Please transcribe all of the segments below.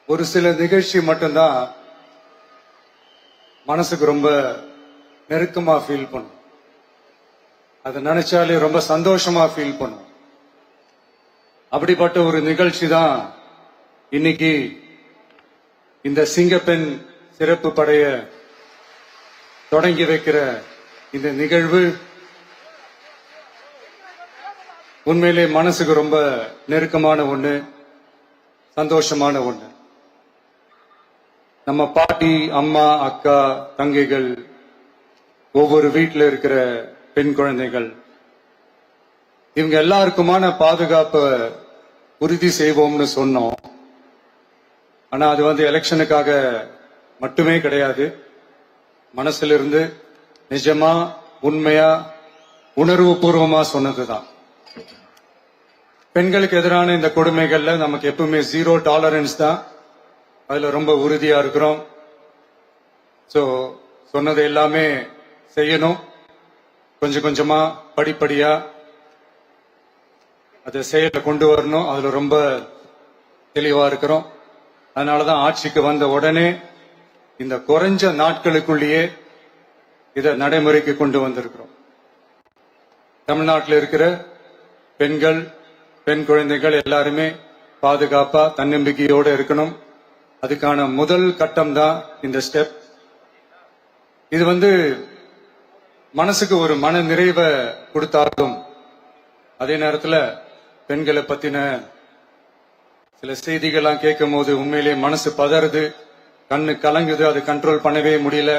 ஒரு சில நிகழ்ச்சி மட்டும்தான் மனசுக்கு ரொம்ப நெருக்கமா ஃபீல் பண்ணும். அதை நினைச்சாலே ரொம்ப சந்தோஷமா ஃபீல் பண்ணும். அப்படிப்பட்ட ஒரு நிகழ்ச்சி தான் இன்னைக்கு இந்த சிங்கப்பெண் சிறப்பு படைய தொடங்கி வைக்கிற இந்த நிகழ்வு. உண்மையிலே மனசுக்கு ரொம்ப நெருக்கமான ஒண்ணு, சந்தோஷமான ஒண்ணு. நம்ம பாட்டி, அம்மா, அக்கா, தங்கைகள், ஒவ்வொரு வீட்டில் இருக்கிற பெண் குழந்தைகள், இவங்க எல்லாருக்குமான பாதுகாப்பை உறுதி செய்வோம்னு சொன்னோம். ஆனா அது எலெக்ஷனுக்காக மட்டுமே கிடையாது. மனசுல இருந்து நிஜமா, உண்மையா, உணர்வு பூர்வமா சொன்னதுதான். பெண்களுக்கு எதிரான இந்த கொடுமைகள்ல நமக்கு எப்பவுமே 0 டாலரன்ஸ் தான். அதுல ரொம்ப உறுதியா இருக்கிறோம். சோ சொன்னது எல்லாமே செய்யணும். கொஞ்சம் கொஞ்சமா, படிப்படியா அதை செயல கொண்டு வரணும். அதுல ரொம்ப தெளிவா இருக்கிறோம். அதனாலதான் ஆட்சிக்கு வந்த உடனே இந்த குறைஞ்ச நாட்களுக்குள்ளேயே இதை நடைமுறைக்கு கொண்டு வந்திருக்கிறோம். தமிழ்நாட்டில் இருக்கிற பெண்கள், பெண் குழந்தைகள் எல்லாருமே பாதுகாப்பா, தன்னம்பிக்கையோடு இருக்கணும். அதுக்கான முதல் கட்டம் தான் இந்த ஸ்டெப். இது மனசுக்கு ஒரு மன நிறைவை கொடுத்தாலும், அதே நேரத்தில் பெண்களை பத்தின சில செய்திகள்லாம் கேட்கும் போது உண்மையிலேயே மனசு பதறுது, கண்ணு கலங்குது. அது கண்ட்ரோல் பண்ணவே முடியல.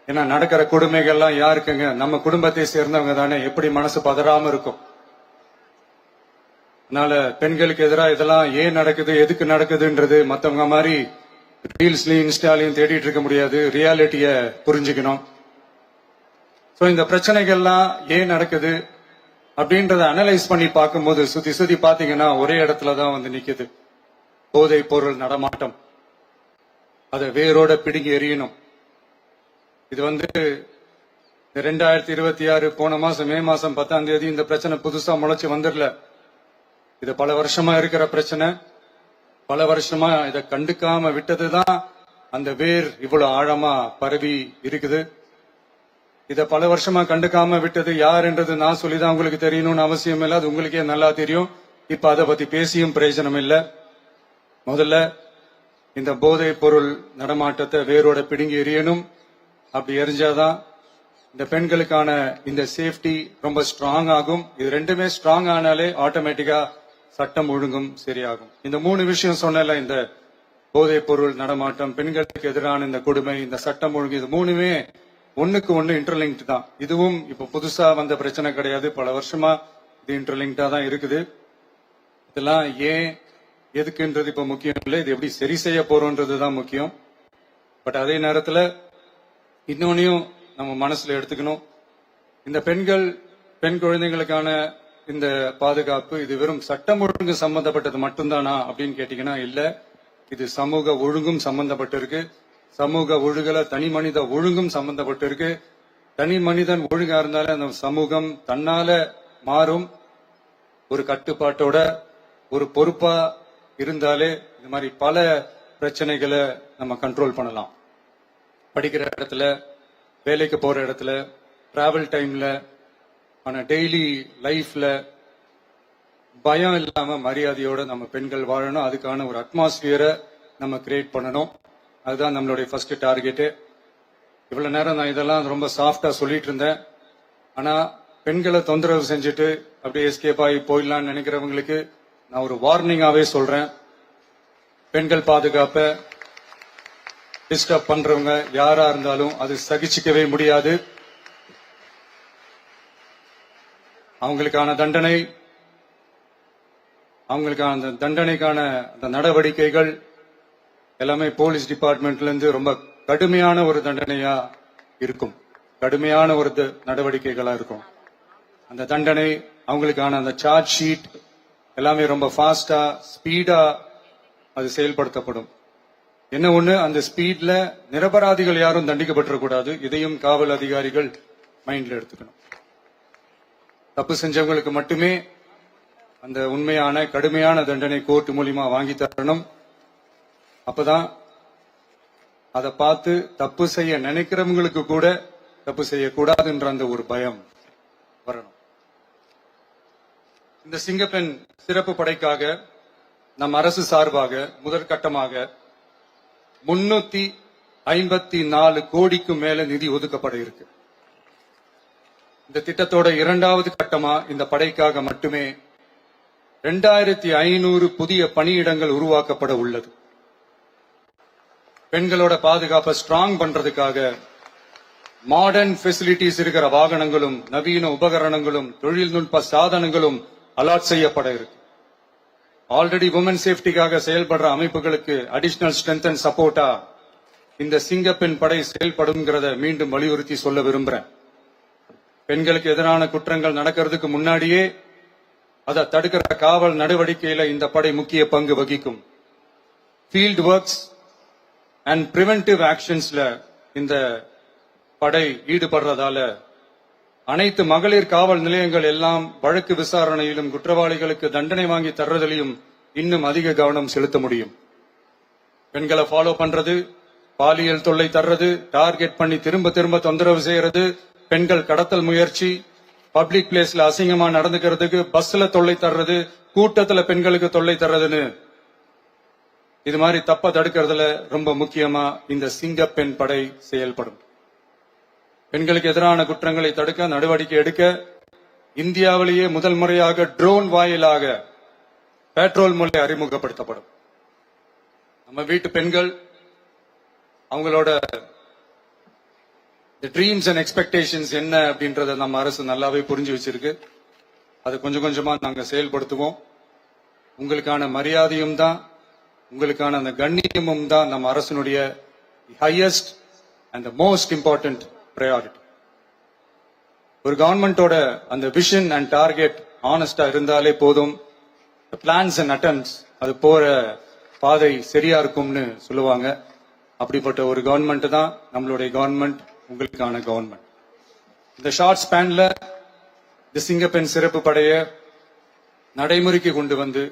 ஏன்னா நடக்கிற கொடுமைகள்லாம் யாருக்குங்க? நம்ம குடும்பத்தை சேர்ந்தவங்க தானே. எப்படி மனசு பதறாம இருக்கும்? அதனால பெண்களுக்கு எதிராக இதெல்லாம் ஏன் நடக்குது, எதுக்கு நடக்குதுன்றது மத்தவங்க மாதிரி ரீல்ஸ்லயும் இன்ஸ்டாலையும் தேடிட்டு இருக்க முடியாது. ரியாலிட்டிய புரிஞ்சுக்கணும். சோ இந்த பிரச்சனைகள்லாம் ஏன் நடக்குது அப்படின்றத அனலைஸ் பண்ணி பார்க்கும்போது சுத்தி சுத்தி பாத்தீங்கன்னா ஒரே இடத்துலதான் நிக்குது. போதை பொருள் நடமாட்டம். அதை வேரோட பிடுங்கி எறியணும். இது 2026 போன மாசம் மே மாசம் 10ஆம் தேதி இந்த பிரச்சனை புதுசா முளைச்சு வந்துடல. இது பல வருஷமா இருக்கிற பிரச்சனை. பல வருஷமா இதை கண்டுக்காம விட்டதுதான் அந்த வேர் இவ்வளவு ஆழமா பரவி இருக்குது. இத பல வருஷமா கண்டுக்காம விட்டது யாருன்றது நான் சொல்லிதான் உங்களுக்கு தெரியணும்னு அவசியம் இல்லை. அது உங்களுக்கே நல்லா தெரியும். இப்ப அதை பத்தி பேசியும் பிரயோஜனம் இல்லை. முதல்ல இந்த போதை பொருள் நடமாட்டத்தை வேரோட பிடுங்கி எறியணும். அப்படி எரிஞ்சாதான் இந்த பெண்களுக்கான இந்த சேஃப்டி ரொம்ப ஸ்ட்ராங் ஆகும். இது ரெண்டுமே ஸ்ட்ராங் ஆனாலே ஆட்டோமேட்டிக்கா சட்டம் ஒழுங்கும் சரியாகும். இந்த 3 விஷயம் சொன்னல, இந்த போதை பொருள் நடமாட்டம், பெண்களுக்கு எதிரான இந்த கொடுமை, இந்த சட்டம் ஒழுங்கு, இது 3மே ஒண்ணுக்கு ஒண்ணு இன்டர்லிங்க்ட் தான். இதுவும் இப்ப புதுசா வந்த பிரச்சனை கிடையாது. பல வருஷமா இது இன்டர்லிங்க்டா தான் இருக்குது. இதெல்லாம் ஏன், எதுக்குன்றது இப்ப முக்கியம் இல்லை. இது எப்படி சரி செய்ய போறோம்ன்றதுதான் முக்கியம். பட் அதே நேரத்துல இன்னொன்னையும் நம்ம மனசுல எடுத்துக்கணும். இந்த பெண் குழந்தைகளுக்கான இந்த பாதுகாப்பு இது வெறும் சட்டம் ஒழுங்கு சம்பந்தப்பட்டது மட்டும்தானா அப்படின்னு கேட்டீங்கன்னா இல்ல. இது சமூக ஒழுங்கும் சம்பந்தப்பட்டிருக்கு. சமூக ஒழுங்கல தனி மனித ஒழுங்கும் சம்பந்தப்பட்டிருக்கு. தனி மனிதன் ஒழுங்கா இருந்தாலே அந்த சமூகம் தன்னால மாறும். ஒரு கட்டுப்பாட்டோட, ஒரு பொறுப்பா இருந்தாலே இது மாதிரி பல பிரச்சனைகளை நம்ம கண்ட்ரோல் பண்ணலாம். படிக்கிற இடத்துல, வேலைக்கு போற இடத்துல, டிராவல் டைம்ல, ஆனா டெய்லி லைஃப்ல பயம் இல்லாம மரியாதையோட நம்ம பெண்கள் வாழணும். அதுக்கான ஒரு அட்மாஸ்பியரை நம்ம கிரியேட் பண்ணணும். அதுதான் நம்மளுடைய ஃபர்ஸ்ட் டார்கெட்டு. இவ்வளவு நேரம் நான் இதெல்லாம் ரொம்ப சாஃப்டா சொல்லிட்டு இருந்தேன். ஆனா பெண்களை தொந்தரவு செஞ்சுட்டு அப்படியே எஸ்கேப் ஆகி போயிடலாம்னு நினைக்கிறவங்களுக்கு நான் ஒரு வார்னிங்காவே சொல்றேன். பெண்கள் பாதுகாப்பை டிஸ்டர்ப் பண்றவங்க யாரா இருந்தாலும் அது சகிச்சுக்கவே முடியாது. அவங்களுக்கான தண்டனைக்கான அந்த நடவடிக்கைகள் எல்லாமே போலீஸ் டிபார்ட்மெண்ட்ல இருந்து ரொம்ப கடுமையான ஒரு தண்டனையா இருக்கும். கடுமையான ஒரு நடவடிக்கைகளா இருக்கும். அந்த தண்டனை, அவங்களுக்கான அந்த சார்ஜ் ஷீட் எல்லாமே ரொம்ப ஃபாஸ்டா, ஸ்பீடா அது செயல்படுத்தப்படும். என்ன ஒண்ணு, அந்த ஸ்பீட்ல நிரபராதிகள் யாரும் தண்டிக்கப்பட்டிருக்கூடாது. இதையும் காவல் அதிகாரிகள் மைண்ட்ல எடுத்துக்கணும். தப்பு செஞ்சவங்களுக்கு மட்டுமே அந்த உண்மையான கடுமையான தண்டனை கோர்ட் மூலியமா வாங்கி தரணும். அப்பதான் அதை பார்த்து தப்பு செய்ய நினைக்கிறவங்களுக்கு கூட தப்பு செய்யக்கூடாதுன்ற அந்த ஒரு பயம் வரணும். இந்த சிங்கப்பெண் சிறப்பு படைக்காக நம் அரசு சார்பாக முதற்கட்டமாக 354 கோடிக்கு மேல நிதி ஒதுக்கப்பட இருக்கு. இந்த திட்டத்தோட இரண்டாவது கட்டமா இந்த படைக்காக மட்டுமே 2500 புதிய பணியிடங்கள் உருவாக்கப்பட உள்ளது. பெண்களோட பாதுகாப்பை ஸ்ட்ராங் பண்றதுக்காக மாடர்ன் ஃபெசிலிட்டிஸ் இருக்கிற வாகனங்களும் நவீன உபகரணங்களும் தொழில்நுட்ப சாதனங்களும் அலாட் செய்யப்பட இருக்கு. ஆல்ரெடி உமன் சேஃப்டிக்காக செயல்படுற அமைப்புகளுக்கு அடிஷனல் ஸ்ட்ரென்த் அண்ட் சப்போர்ட்டா இந்த சிங்கப்பெண் படை செயல்படுங்கிறத மீண்டும் வலியுறுத்தி சொல்ல விரும்புறேன். பெண்களுக்கு எதிரான குற்றங்கள் நடக்கிறதுக்கு முன்னாடியே அதை தடுக்கிற காவல் நடவடிக்கையில இந்த படை முக்கிய பங்கு வகிக்கும். ஃபீல்ட் ஒர்க்ஸ் அண்ட் பிரிவென்டிவ் ஆக்ஷன்ஸ்ல இந்த படை ஈடுபடுறதால அனைத்து மகளிர் காவல் நிலையங்கள் எல்லாம் வழக்கு விசாரணையிலும் குற்றவாளிகளுக்கு தண்டனை வாங்கி தர்றதிலையும் இன்னும் அதிக கவனம் செலுத்த முடியும். பெண்களை ஃபாலோ பண்றது, பாலியல் தொல்லை தர்றது, டார்கெட் பண்ணி திரும்ப திரும்ப தொந்தரவு செய்யறது, பெண்கள் கடத்தல் முயற்சி, பப்ளிக் பிளேஸ்ல அசிங்கமா நடந்துக்கிறதுக்கு பஸ்ல தொல்லை தர்றது, கூட்டத்துல பெண்களுக்கு தொல்லை தர்றதுன்னு இது மாதிரி தப்ப தடுக்கிறதுல ரொம்ப முக்கியமா இந்த சிங்கப்பெண் படை செயல்படும். பெண்களுக்கு எதிரான குற்றங்களை தடுக்க நடவடிக்கை எடுக்க இந்தியாவிலேயே முதல் முறையாக ட்ரோன் வாயிலாக பெட்ரோல் முறை அறிமுகப்படுத்தப்படும். நம்ம வீட்டு பெண்கள் அவங்களோட ட்ரீம்ஸ் அண்ட் எக்ஸ்பெக்டேஷன்ஸ் என்ன அப்படின்றத நம்ம அரசு நல்லாவே புரிஞ்சு வச்சிருக்கு. அது கொஞ்சம் கொஞ்சமா நாங்க செயல்படுத்துவோம். உங்களுக்கான மரியாதையும் தான், உங்களுக்கான அந்த கண்ணியமும் தான் நம்ம அரசினுடைய highest and most important priority. ஒரு கவர்மெண்டோட அந்த விஷன் அண்ட் டார்கெட் ஆனஸ்டா இருந்தாலே போதும். பிளான்ஸ் அண்ட் அட்டம்ப்ட்ஸ் அது போற பாதை சரியா இருக்கும்னு சொல்லுவாங்க. அப்படிப்பட்ட ஒரு கவர்மெண்ட் தான் நம்மளுடைய கவர்மெண்ட், உங்களுக்கான கவர்மெண்ட். இந்த ஷார்ட் ஸ்பேன்ல இந்த சிங்கப்பெண் சிறப்பு படைய நடைமுறைக்கு கொண்டு வந்து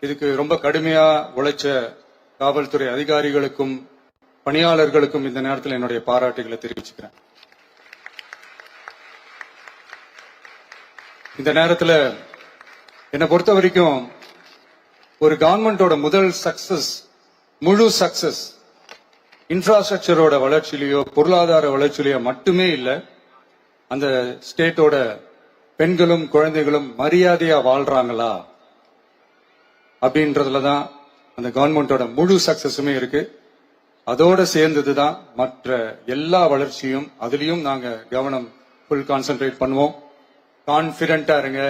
இதுக்கு ரொம்ப கடுமையா உழைச்ச காவல்துறை அதிகாரிகளுக்கும் பணியாளர்களுக்கும் இந்த நேரத்தில் என்னுடைய பாராட்டுகளை தெரிவிச்சுக்கிறேன். இந்த நேரத்தில் என்னை பொறுத்த வரைக்கும் ஒரு கவர்மெண்டோட முதல் சக்சஸ், முழு சக்சஸ் இன்ஃப்ராஸ்ட்ரக்சரோட வளர்ச்சியிலையோ பொருளாதார வளர்ச்சியிலையோ மட்டுமே இல்லை, அந்த ஸ்டேட்டோட பெண்களும் குழந்தைகளும் மரியாதையா வாழ்றாங்களா அப்படின்றதுலதான் அந்த கவர்மெண்டோட முழு சக்சஸுமே இருக்கு. அதோட சேர்ந்ததுதான் மற்ற எல்லா வளர்ச்சியும். அதுலயும் நாங்க கவனம் ஃபுல் கான்சென்ட்ரேட் பண்ணுவோம். கான்பிடென்டா இருங்க,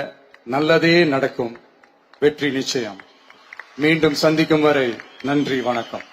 நல்லதே நடக்கும், வெற்றி நிச்சயம். மீண்டும் சந்திக்கும் வரை நன்றி, வணக்கம்.